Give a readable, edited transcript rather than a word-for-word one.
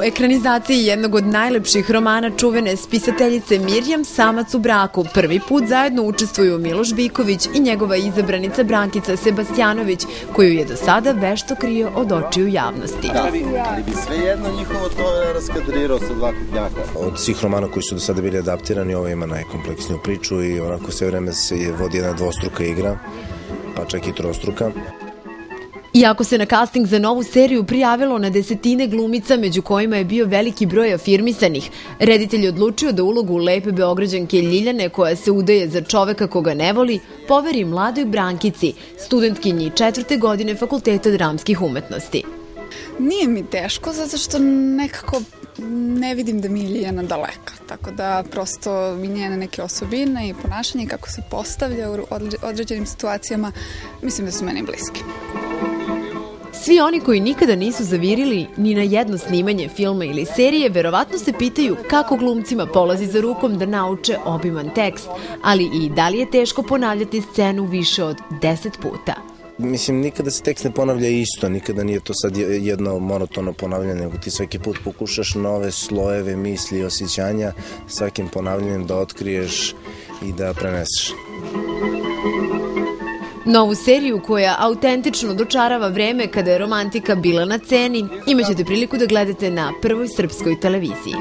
ekranizaciji jednog od najlepših romana čuvene spisateljice Mirjam Samac u braku prvi put zajedno učestvuju Miloš Biković i njegova izabranica Brankica Sebastjanović, koju je do sada vešto krio od očiju javnosti. Ali bi svejedno njihovo to raskadrirao sa dva kupnjaka. Od svih romana koji su do sada bili adaptirani, ovo ima najkompleksniju priču i onako sve vreme se vodi jedna dvostruka igra, pa čak i trostruka. Iako se na casting za novu seriju prijavilo na desetine glumica, među kojima je bio veliki broj afirmisanih, reditelj je odlučio da ulogu lepe Beograđanke Ljiljane, koja se udaje za čoveka koga ne voli, poveri mladoj Brankici, studentkinji 4. godine Fakulteta dramskih umetnosti. Nije mi teško, zato što nekako ne vidim da mi je Ljiljana daleka, tako da prosto mi njene neke osobine i ponašanje kako se postavlja u određenim situacijama, mislim da su meni bliski. Svi oni koji nikada nisu zavirili ni na jedno snimanje filma ili serije, verovatno se pitaju kako glumcima polazi za rukom da nauče obiman tekst, ali i da li je teško ponavljati scenu više od 10 puta. Mislim, nikada se tekst ne ponavlja isto, nikada nije to sad jedno monotono ponavljanje, nego ti svaki put pokušaš nove slojeve misli i osjećanja svakim ponavljanjem da otkriješ i da preneseš. Novu seriju koja autentično dočarava vreme kada je romantika bila na ceni imaćete priliku da gledate na Prvoj srpskoj televiziji.